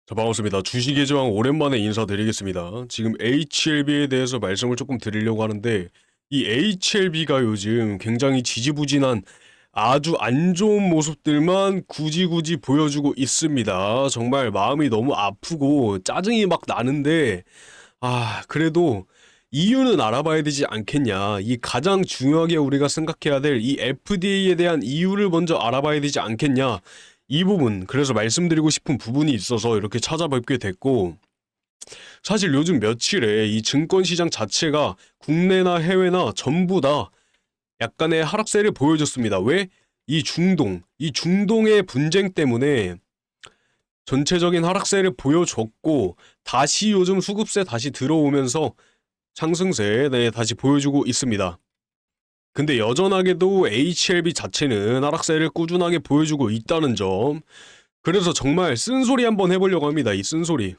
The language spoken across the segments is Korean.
자, 반갑습니다. 주식의 저항 오랜만에 인사드리겠습니다. 지금 HLB에 대해서 말씀을 조금 드리려고 하는데, 이 HLB가 요즘 굉장히 지지부진한 아주 안 좋은 모습들만 굳이 보여주고 있습니다. 정말 마음이 너무 아프고 짜증이 막 나는데, 그래도 이유는 알아봐야 되지 않겠냐. 이 가장 중요하게 우리가 생각해야 될 이 FDA에 대한 이유를 먼저 알아봐야 되지 않겠냐. 이 부분, 그래서 말씀드리고 싶은 부분이 있어서 이렇게 찾아뵙게 됐고, 사실 요즘 며칠에 이 증권시장 자체가 국내나 해외나 전부 다 약간의 하락세를 보여줬습니다. 왜? 이 중동의 분쟁 때문에 전체적인 하락세를 보여줬고, 다시 요즘 수급세 다시 들어오면서 상승세 다시 보여주고 있습니다. 근데 여전하게도 HLB 자체는 하락세를 꾸준하게 보여주고 있다는 점. 그래서 정말 쓴소리 한번 해보려고 합니다. 이 쓴소리.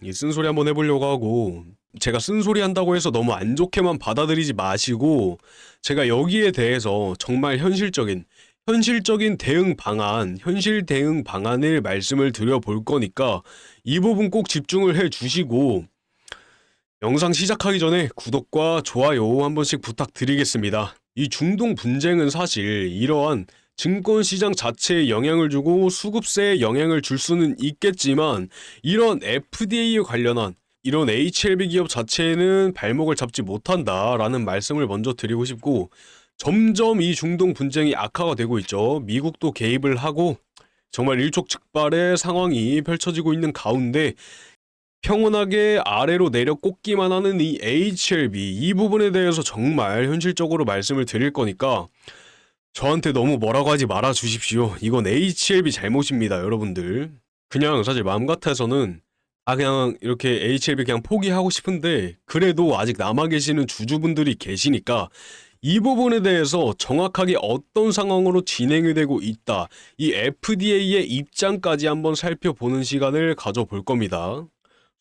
이 쓴소리 한번 해보려고 하고, 제가 쓴소리 한다고 해서 너무 안 좋게만 받아들이지 마시고, 제가 여기에 대해서 정말 현실적인 대응 방안, 현실 대응 방안을 말씀을 드려볼 거니까, 이 부분 꼭 집중을 해 주시고, 영상 시작하기 전에 구독과 좋아요 한 번씩 부탁드리겠습니다. 이 중동 분쟁은 사실 이러한 증권시장 자체에 영향을 주고 수급세에 영향을 줄 수는 있겠지만, 이런 FDA에 관련한 이런 HLB 기업 자체는 발목을 잡지 못한다라는 말씀을 먼저 드리고 싶고, 점점 이 중동 분쟁이 악화가 되고 있죠. 미국도 개입을 하고 정말 일촉즉발의 상황이 펼쳐지고 있는 가운데, 평온하게 아래로 내려 꽂기만 하는 이 HLB, 이 부분에 대해서 정말 현실적으로 말씀을 드릴 거니까 저한테 너무 뭐라고 하지 말아 주십시오. 이건 HLB 잘못입니다, 여러분들. 그냥 사실 마음 같아서는 그냥 이렇게 HLB 그냥 포기하고 싶은데, 그래도 아직 남아 계시는 주주분들이 계시니까 이 부분에 대해서 정확하게 어떤 상황으로 진행이 되고 있다, 이 FDA의 입장까지 한번 살펴보는 시간을 가져볼 겁니다.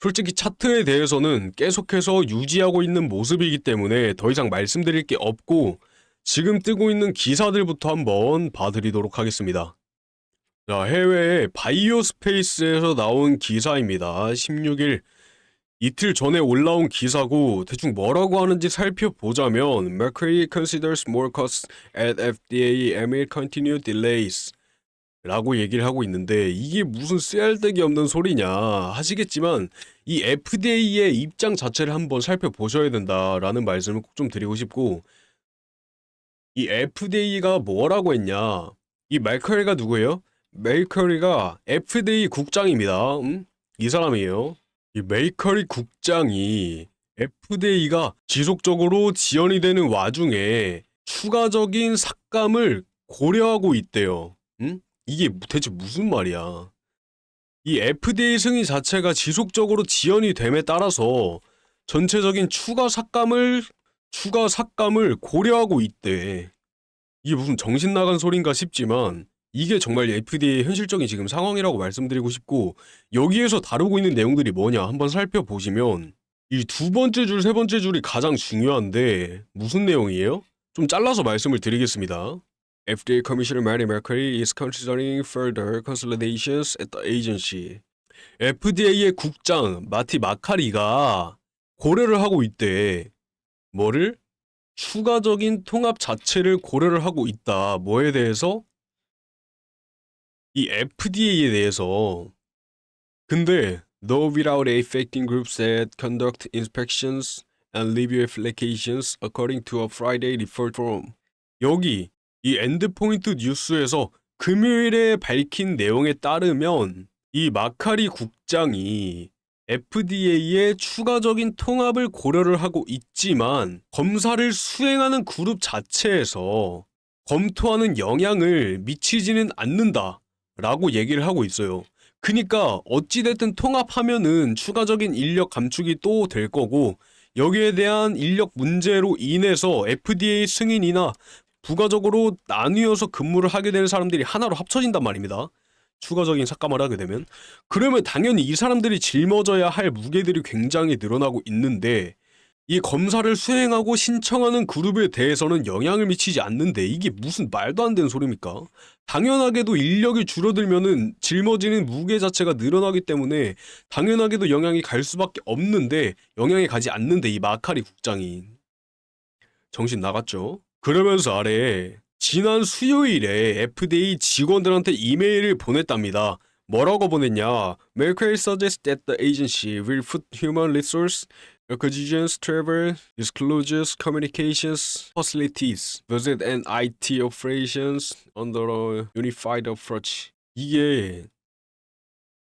솔직히 차트에 대해서는 계속해서 유지하고 있는 모습이기 때문에 더 이상 말씀드릴 게 없고, 지금 뜨고 있는 기사들부터 한번 봐드리도록 하겠습니다. 자, 해외의 바이오스페이스에서 나온 기사입니다. 16일 이틀 전에 올라온 기사고, 대충 뭐라고 하는지 살펴보자면 Mercury considers more costs at FDA amid continued delays 라고 얘기를 하고 있는데, 이게 무슨 쓰잘데기 없는 소리냐 하시겠지만, 이 FDA의 입장 자체를 한번 살펴보셔야 된다라는 말씀을 꼭 좀 드리고 싶고, 이 FDA가 뭐라고 했냐, 이 말커리가 누구예요? 메이커리가 FDA 국장입니다. 이 사람이에요. 이 메이커리 국장이 FDA가 지속적으로 지연이 되는 와중에 추가적인 삭감을 고려하고 있대요. 이게 대체 무슨 말이야? 이 FDA 승인 자체가 지속적으로 지연이 됨에 따라서 전체적인 추가 삭감을 고려하고 있대. 이게 무슨 정신 나간 소린가 싶지만, 이게 정말 FDA의 현실적인 지금 상황이라고 말씀드리고 싶고, 여기에서 다루고 있는 내용들이 뭐냐 한번 살펴보시면, 이 두 번째 줄, 세 번째 줄이 가장 중요한데 무슨 내용이에요? 좀 잘라서 말씀을 드리겠습니다. FDA Commissioner Matty McCurry is considering further consolidations at the agency. FDA의 국장 마티 마카리가 고려를 하고 있대. 뭐를? 추가적인 통합 자체를 고려를 하고 있다. 뭐에 대해서? 이 FDA에 대해서. 근데 though without affecting groups that conduct inspections and review applications according to a Friday report from, 여기 이 엔드포인트 뉴스에서 금요일에 밝힌 내용에 따르면, 이 마카리 국장이 FDA의 추가적인 통합을 고려를 하고 있지만, 검사를 수행하는 그룹 자체에서 검토하는 영향을 미치지는 않는다 라고 얘기를 하고 있어요. 그니까 어찌됐든 통합하면은 추가적인 인력 감축이 또 될 거고, 여기에 대한 인력 문제로 인해서 FDA 승인이나 부가적으로 나뉘어서 근무를 하게 되는 사람들이 하나로 합쳐진단 말입니다. 추가적인 삭감을 하게 되면. 그러면 당연히 이 사람들이 짊어져야 할 무게들이 굉장히 늘어나고 있는데, 이 검사를 수행하고 신청하는 그룹에 대해서는 영향을 미치지 않는데 이게 무슨 말도 안 되는 소리입니까? 당연하게도 인력이 줄어들면은 짊어지는 무게 자체가 늘어나기 때문에 당연하게도 영향이 갈 수밖에 없는데 영향이 가지 않는데 이 마카리 국장이 정신 나갔죠? 그러면서 아래에 지난 수요일에 FDA 직원들한테 이메일을 보냈답니다. 뭐라고 보냈냐? Merkel suggests that the agency will put human resource acquisitions, travel, disclosures, communications, facilities, budget and IT operations under a unified approach. 이게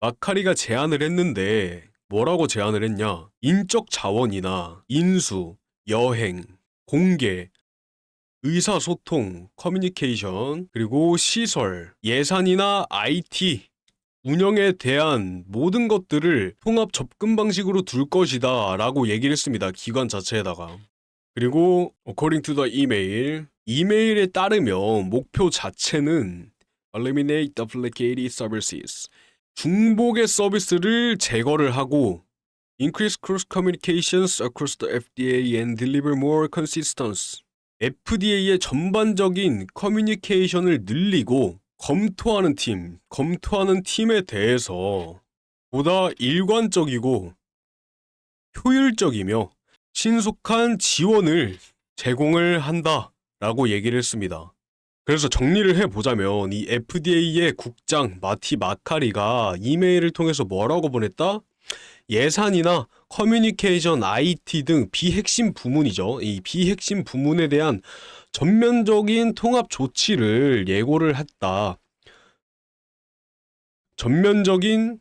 마카리가 제안을 했는데 뭐라고 제안을 했냐? 인적 자원이나 인수, 여행, 공개, 의사소통, 커뮤니케이션, 그리고 시설, 예산이나 IT, 운영에 대한 모든 것들을 통합 접근 방식으로 둘 것이다 라고 얘기를 했습니다. 기관 자체에다가. 그리고 according to the email, 이메일에 따르면 목표 자체는 eliminate duplicated services, 중복의 서비스를 제거를 하고 increase cross communications across the FDA and deliver more consistency. FDA의 전반적인 커뮤니케이션을 늘리고 검토하는 팀에 대해서 보다 일관적이고 효율적이며 신속한 지원을 제공을 한다라고 얘기를 했습니다. 그래서 정리를 해보자면 이 FDA의 국장 마티 마카리가 이메일을 통해서 뭐라고 보냈다? 예산이나 커뮤니케이션, IT 등 비핵심 부문이죠. 이 비핵심 부문에 대한 전면적인 통합 조치를 예고를 했다. 전면적인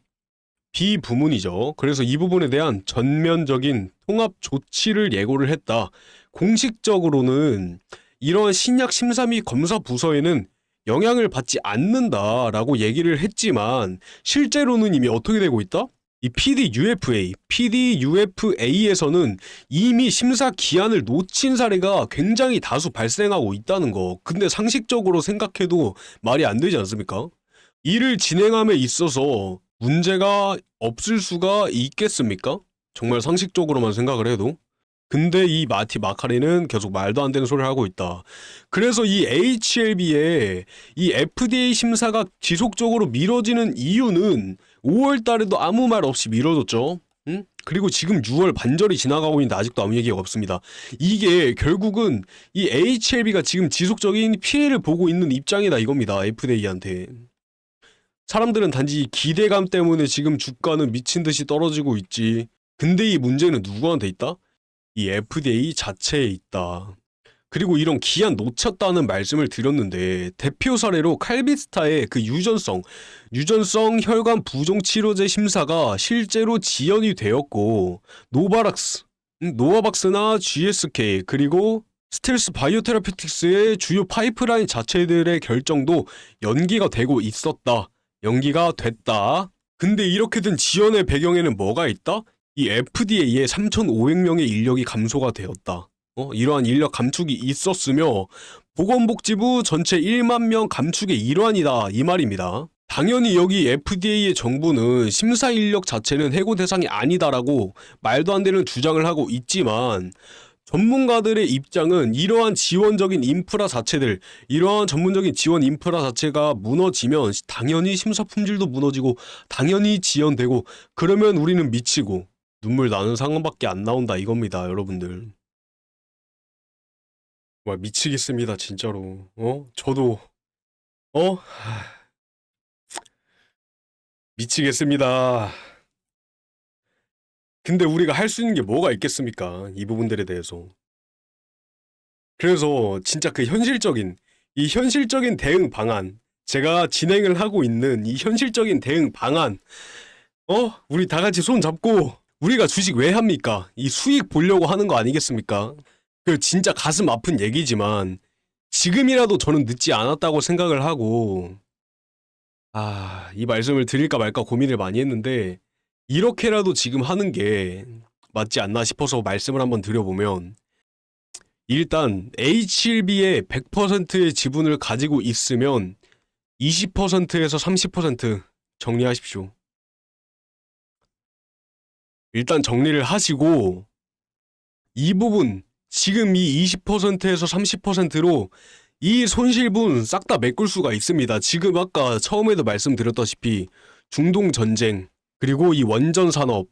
비부문이죠. 그래서 이 부분에 대한 전면적인 통합 조치를 예고를 했다. 공식적으로는 이런 신약 심사 및 검사 부서에는 영향을 받지 않는다라고 얘기를 했지만 실제로는 이미 어떻게 되고 있다? 이 PDUFA에서는 이미 심사 기한을 놓친 사례가 굉장히 다수 발생하고 있다는 거. 근데 상식적으로 생각해도 말이 안 되지 않습니까? 이를 진행함에 있어서 문제가 없을 수가 있겠습니까? 정말 상식적으로만 생각을 해도. 근데 이 마티 마카리는 계속 말도 안 되는 소리를 하고 있다. 그래서 이 HLB의 이 FDA 심사가 지속적으로 미뤄지는 이유는 5월 달에도 아무 말 없이 미뤄졌죠. 응? 그리고 지금 6월 반절이 지나가고 있는데 아직도 아무 얘기가 없습니다. 이게 결국은 이 HLB가 지금 지속적인 피해를 보고 있는 입장이다 이겁니다. FDA한테. 사람들은 단지 기대감 때문에 지금 주가는 미친 듯이 떨어지고 있지. 근데 이 문제는 누구한테 있다? 이 FDA 자체에 있다. 그리고 이런 기한 놓쳤다는 말씀을 드렸는데 대표 사례로 칼비스타의 그 유전성 혈관 부종 치료제 심사가 실제로 지연이 되었고 노바박스나 GSK 그리고 스텔스 바이오테라피틱스의 주요 파이프라인 자체들의 결정도 연기가 되고 있었다. 연기가 됐다. 근데 이렇게 된 지연의 배경에는 뭐가 있다? 이 FDA의 3,500명의 인력이 감소가 되었다. 이러한 인력 감축이 있었으며 보건복지부 전체 1만 명 감축의 일환이다 이 말입니다. 당연히 여기 FDA의 정부는 심사 인력 자체는 해고 대상이 아니다라고 말도 안 되는 주장을 하고 있지만 전문가들의 입장은 이러한 지원적인 인프라 자체들, 이러한 전문적인 지원 인프라 자체가 무너지면 당연히 심사 품질도 무너지고 당연히 지연되고 그러면 우리는 미치고 눈물 나는 상황밖에 안 나온다 이겁니다, 여러분들. 와 미치겠습니다, 진짜로. 저도 미치겠습니다. 근데 우리가 할 수 있는 게 뭐가 있겠습니까? 이 부분들에 대해서. 그래서 진짜 그 현실적인 대응 방안, 제가 진행을 하고 있는 이 현실적인 대응 방안, 우리 다 같이 손 잡고 우리가 주식 왜 합니까? 이 수익 보려고 하는 거 아니겠습니까? 그 진짜 가슴 아픈 얘기지만 지금이라도 저는 늦지 않았다고 생각을 하고 이 말씀을 드릴까 말까 고민을 많이 했는데 이렇게라도 지금 하는 게 맞지 않나 싶어서 말씀을 한번 드려보면 일단 HLB의 100%의 지분을 가지고 있으면 20%에서 30% 정리하십시오. 일단 정리를 하시고 이 부분 지금 이 20%에서 30%로 이 손실분 싹 다 메꿀 수가 있습니다. 지금 아까 처음에도 말씀드렸다시피 중동 전쟁 그리고 이 원전 산업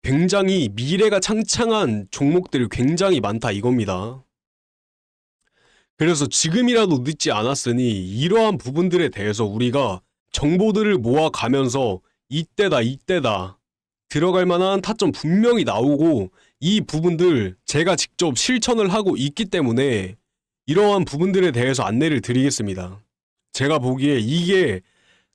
굉장히 미래가 창창한 종목들이 굉장히 많다 이겁니다. 그래서 지금이라도 늦지 않았으니 이러한 부분들에 대해서 우리가 정보들을 모아가면서 이때다 들어갈 만한 타점 분명히 나오고 이 부분들 제가 직접 실천을 하고 있기 때문에 이러한 부분들에 대해서 안내를 드리겠습니다. 제가 보기에 이게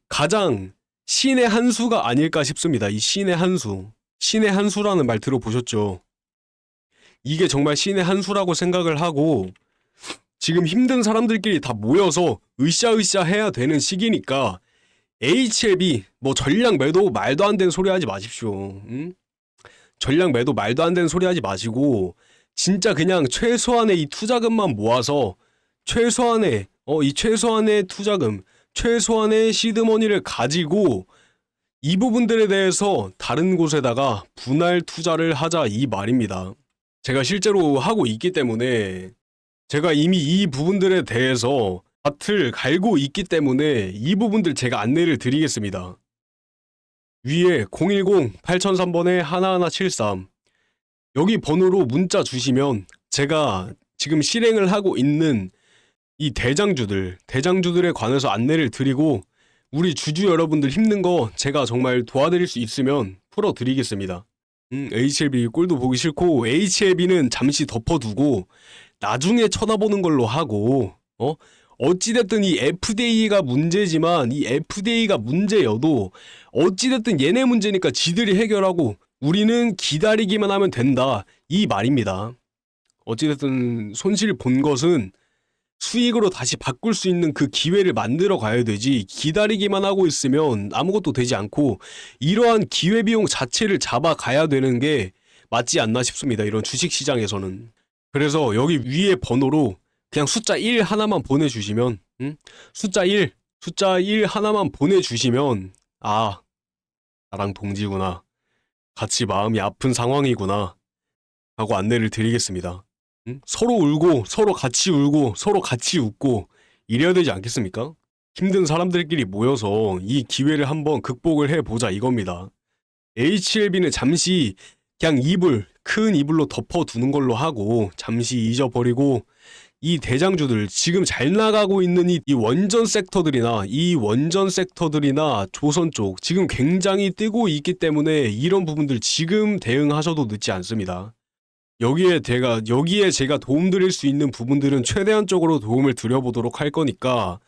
가장 신의 한 수가 아닐까 싶습니다. 이 신의 한 수. 신의 한 수라는 말 들어보셨죠? 이게 정말 신의 한 수라고 생각을 하고 지금 힘든 사람들끼리 다 모여서 으쌰으쌰 해야 되는 시기니까 HLB 뭐 전략 매도 말도 안 되는 소리 하지 마십시오. 응? 전략 매도 말도 안 되는 소리 하지 마시고 진짜 그냥 최소한의 이 투자금만 모아서 최소한의 투자금, 최소한의 시드머니를 가지고 이 부분들에 대해서 다른 곳에다가 분할 투자를 하자 이 말입니다. 제가 실제로 하고 있기 때문에 제가 이미 이 부분들에 대해서 밭을 갈고 있기 때문에 이 부분들 제가 안내를 드리겠습니다. 위에 010-8003번에 1173 여기 번호로 문자 주시면 제가 지금 실행을 하고 있는 이 대장주들에 관해서 안내를 드리고 우리 주주 여러분들 힘든 거 제가 정말 도와드릴 수 있으면 풀어드리겠습니다. HLB 꼴도 보기 싫고 HLB는 잠시 덮어두고 나중에 쳐다보는 걸로 하고 어찌됐든 이 FDA가 문제지만 이 FDA가 문제여도 어찌됐든 얘네 문제니까 지들이 해결하고 우리는 기다리기만 하면 된다 이 말입니다. 어찌됐든 손실 본 것은 수익으로 다시 바꿀 수 있는 그 기회를 만들어 가야 되지 기다리기만 하고 있으면 아무것도 되지 않고 이러한 기회비용 자체를 잡아가야 되는 게 맞지 않나 싶습니다. 이런 주식시장에서는. 그래서 여기 위에 번호로 그냥 숫자 1 하나만 보내주시면 숫자 1 하나만 보내주시면 아 나랑 동지구나 같이 마음이 아픈 상황이구나 하고 안내를 드리겠습니다. 서로 울고 서로 같이 울고 서로 같이 웃고 이래야 되지 않겠습니까? 힘든 사람들끼리 모여서 이 기회를 한번 극복을 해보자 이겁니다. HLB는 잠시 그냥 큰 이불로 덮어두는 걸로 하고 잠시 잊어버리고 이 대장주들 지금 잘 나가고 있는 이 원전 섹터들이나 조선 쪽 지금 굉장히 뜨고 있기 때문에 이런 부분들 지금 대응하셔도 늦지 않습니다. 여기에 제가 도움드릴 수 있는 부분들은 최대한적으로 도움을 드려보도록 할 거니까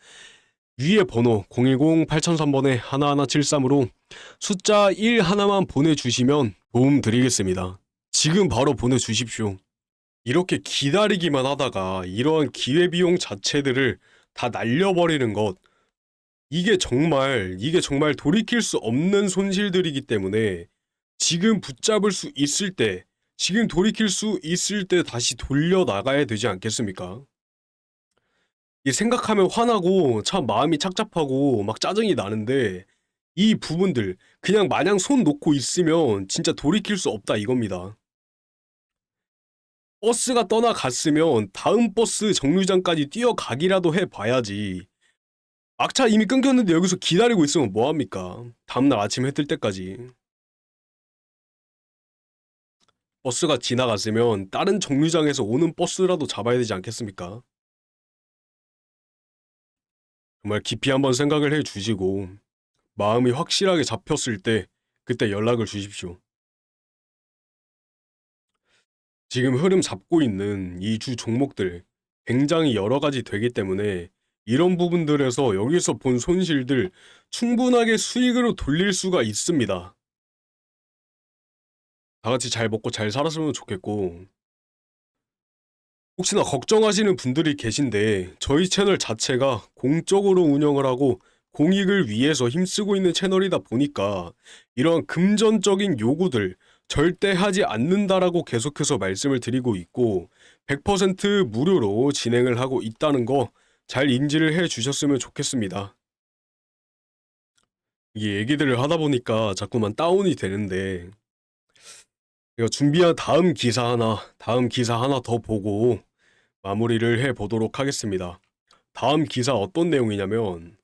위에 번호 010-8003번에 1173으로 숫자 1 하나만 보내주시면 도움 드리겠습니다. 지금 바로 보내주십시오. 이렇게 기다리기만 하다가 이러한 기회비용 자체들을 다 날려버리는 것 이게 정말 돌이킬 수 없는 손실들이기 때문에 지금 붙잡을 수 있을 때 지금 돌이킬 수 있을 때 다시 돌려나가야 되지 않겠습니까? 이 생각하면 화나고 참 마음이 착잡하고 막 짜증이 나는데 이 부분들 그냥 마냥 손 놓고 있으면 진짜 돌이킬 수 없다 이겁니다. 버스가 떠나갔으면 다음 버스 정류장까지 뛰어가기라도 해봐야지. 막차 이미 끊겼는데 여기서 기다리고 있으면 뭐합니까? 다음날 아침 해 뜰 때까지. 버스가 지나갔으면 다른 정류장에서 오는 버스라도 잡아야 되지 않겠습니까? 정말 깊이 한번 생각을 해주시고 마음이 확실하게 잡혔을 때 그때 연락을 주십시오. 지금 흐름 잡고 있는 이 주 종목들 굉장히 여러 가지 되기 때문에 이런 부분들에서 여기서 본 손실들 충분하게 수익으로 돌릴 수가 있습니다. 다 같이 잘 먹고 잘 살았으면 좋겠고 혹시나 걱정하시는 분들이 계신데 저희 채널 자체가 공적으로 운영을 하고 공익을 위해서 힘쓰고 있는 채널이다 보니까 이런 금전적인 요구들 절대 하지 않는다라고 계속해서 말씀을 드리고 있고 100% 무료로 진행을 하고 있다는 거 잘 인지를 해 주셨으면 좋겠습니다. 이게 얘기들을 하다 보니까 자꾸만 다운이 되는데 제가 준비한 다음 기사 하나 더 보고 마무리를 해보도록 하겠습니다. 다음 기사 어떤 내용이냐면,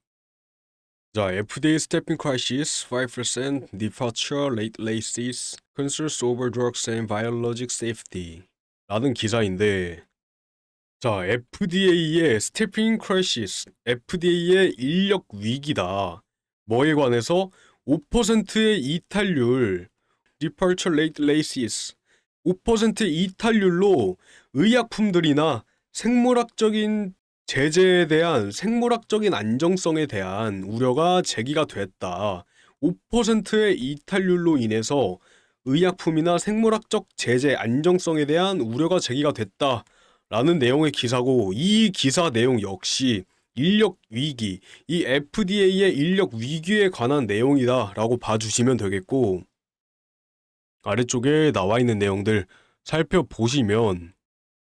자, FDA Staffing Crisis, 5% Departure Rate Raises, Concerns Over Drugs and Biologic Safety 라는 기사인데, 자, FDA의 Staffing Crisis, FDA의 인력 위기다. 뭐에 관해서 5%의 이탈률, Departure Rate Raises, 5%의 이탈률로 의약품들이나 생물학적인 제재에 대한 생물학적인 안정성에 대한 우려가 제기가 됐다. 5%의 이탈률로 인해서 의약품이나 생물학적 제재 안정성에 대한 우려가 제기가 됐다. 라는 내용의 기사고, 이 기사 내용 역시 인력 위기, 이 FDA의 인력 위기에 관한 내용이다 라고 봐주시면 되겠고, 아래쪽에 나와 있는 내용들 살펴보시면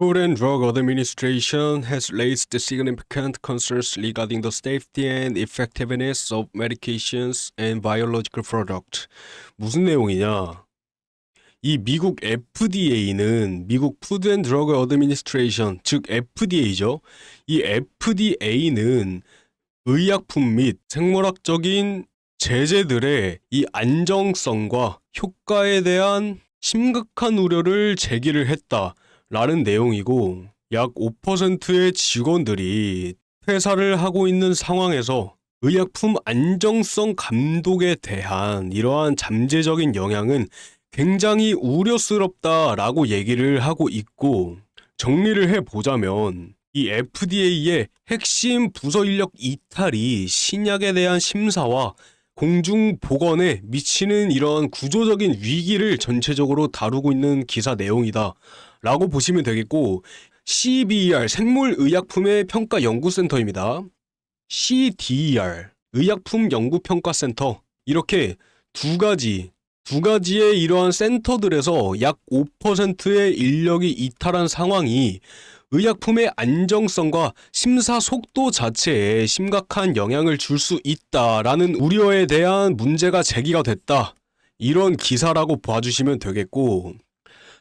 Food and Drug Administration has raised significant concerns regarding the safety and effectiveness of medications and biological products. 무슨 내용이냐? 이 미국 FDA는 미국 Food and Drug Administration, 즉 FDA죠. 이 FDA는 의약품 및 생물학적인 제재들의 이 안정성과 효과에 대한 심각한 우려를 제기를 했다라는 내용이고, 약 5%의 직원들이 퇴사를 하고 있는 상황에서 의약품 안정성 감독에 대한 이러한 잠재적인 영향은 굉장히 우려스럽다라고 얘기를 하고 있고, 정리를 해보자면 이 FDA의 핵심 부서 인력 이탈이 신약에 대한 심사와 공중보건에 미치는 이런 구조적인 위기를 전체적으로 다루고 있는 기사 내용이다 라고 보시면 되겠고, CBER 생물의약품의 평가연구센터입니다. CDER 의약품연구평가센터, 이렇게 두 가지의 이러한 센터들에서 약 5%의 인력이 이탈한 상황이 의약품의 안정성과 심사 속도 자체에 심각한 영향을 줄 수 있다라는 우려에 대한 문제가 제기가 됐다. 이런 기사라고 봐주시면 되겠고,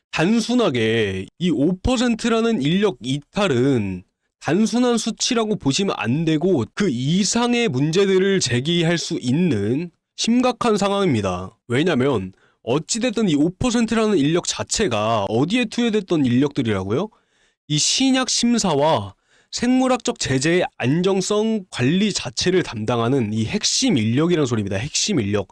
단순하게 이 5%라는 인력 이탈은 단순한 수치라고 보시면 안 되고 그 이상의 문제들을 제기할 수 있는 심각한 상황입니다. 왜냐면 어찌됐든 이 5%라는 인력 자체가 어디에 투여됐던 인력들이라고요? 이 신약 심사와 생물학적 제재의 안정성 관리 자체를 담당하는 이 핵심 인력이라는 소리입니다. 핵심 인력.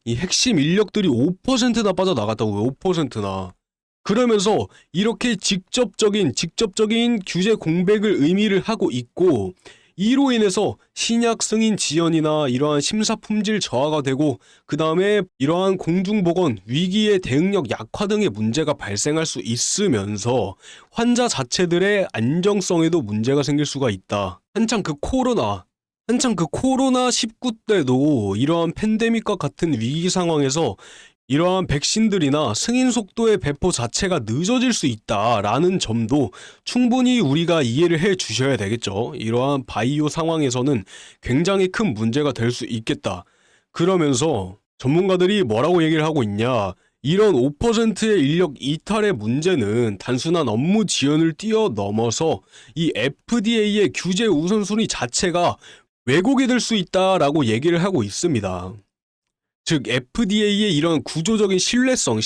이 핵심 인력들이 5%나 빠져나갔다고요. 5%나. 그러면서 이렇게 직접적인 규제 공백을 의미를 하고 있고, 이로 인해서 신약 승인 지연이나 이러한 심사 품질 저하가 되고, 그 다음에 이러한 공중보건 위기의 대응력 약화 등의 문제가 발생할 수 있으면서 환자 자체들의 안정성에도 문제가 생길 수가 있다. 한창 그 코로나19 때도 이러한 팬데믹과 같은 위기 상황에서 이러한 백신들이나 승인 속도의 배포 자체가 늦어질 수 있다라는 점도 충분히 우리가 이해를 해 주셔야 되겠죠. 이러한 바이오 상황에서는 굉장히 큰 문제가 될 수 있겠다. 그러면서 전문가들이 뭐라고 얘기를 하고 있냐? 이런 5%의 인력 이탈의 문제는 단순한 업무 지연을 뛰어넘어서 이 FDA의 규제 우선순위 자체가 왜곡이 될 수 있다라고 얘기를 하고 있습니다. 즉 FDA의 이런 구조적인 신뢰성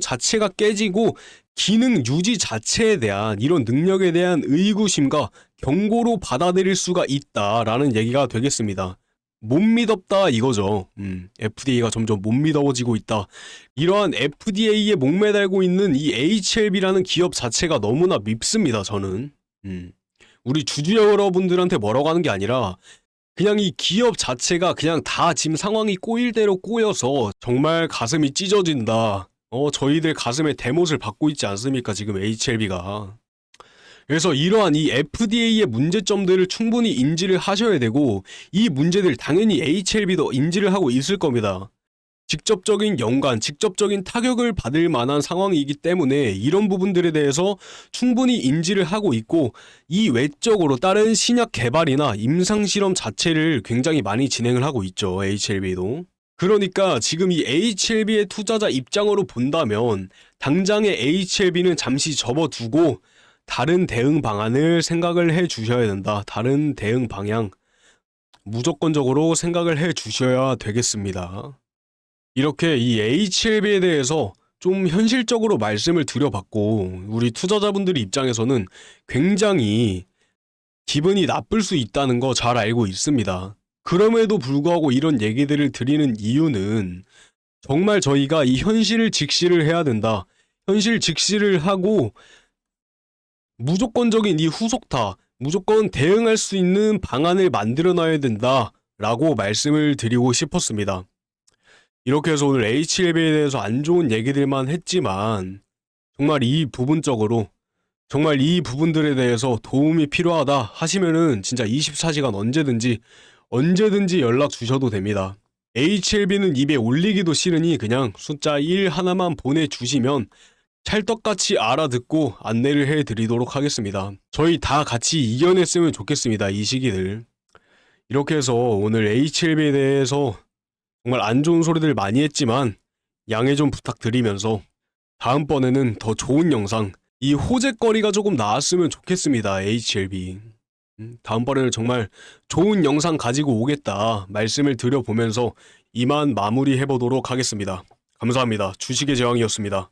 자체가 깨지고 기능 유지 자체에 대한 이런 능력에 대한 의구심과 경고로 받아들일 수가 있다라는 얘기가 되겠습니다. 못 믿었다 이거죠. FDA가 점점 못 믿어지고 있다. 이러한 FDA에 목매달고 있는 이 HLB라는 기업 자체가 너무나 밉습니다. 저는. 우리 주주 여러분들한테 뭐라고 하는 게 아니라 그냥 이 기업 자체가 그냥 다 지금 상황이 꼬일 대로 꼬여서 정말 가슴이 찢어진다. 저희들 가슴에 대못을 받고 있지 않습니까? 지금 HLB가. 그래서 이러한 이 FDA의 문제점들을 충분히 인지를 하셔야 되고, 이 문제들 당연히 HLB도 인지를 하고 있을 겁니다. 직접적인 연관, 직접적인 타격을 받을 만한 상황이기 때문에 이런 부분들에 대해서 충분히 인지를 하고 있고, 이 외적으로 다른 신약 개발이나 임상실험 자체를 굉장히 많이 진행을 하고 있죠. HLB도. 그러니까 지금 이 HLB의 투자자 입장으로 본다면 당장의 HLB는 잠시 접어두고 다른 대응 방안을 생각을 해 주셔야 된다. 다른 대응 방향 무조건적으로 생각을 해 주셔야 되겠습니다. 이렇게 이 HLB에 대해서 좀 현실적으로 말씀을 드려봤고 우리 투자자분들 입장에서는 굉장히 기분이 나쁠 수 있다는 거 잘 알고 있습니다. 그럼에도 불구하고 이런 얘기들을 드리는 이유는 정말 저희가 이 현실을 직시를 해야 된다. 현실 직시를 하고 무조건적인 이 후속타, 무조건 대응할 수 있는 방안을 만들어 놔야 된다. 라고 말씀을 드리고 싶었습니다. 이렇게 해서 오늘 HLB에 대해서 안 좋은 얘기들만 했지만 정말 이 부분적으로 정말 이 부분들에 대해서 도움이 필요하다 하시면은 진짜 24시간 언제든지 연락 주셔도 됩니다. HLB는 입에 올리기도 싫으니 그냥 숫자 1 하나만 보내주시면 찰떡같이 알아듣고 안내를 해드리도록 하겠습니다. 저희 다 같이 이겨냈으면 좋겠습니다. 이 시기를. 이렇게 해서 오늘 HLB에 대해서 정말 안 좋은 소리들 많이 했지만 양해 좀 부탁드리면서 다음번에는 더 좋은 영상, 이 호재거리가 조금 나왔으면 좋겠습니다. HLB. 다음번에는 정말 좋은 영상 가지고 오겠다 말씀을 드려보면서 이만 마무리해보도록 하겠습니다. 감사합니다. 주식의 제왕이었습니다.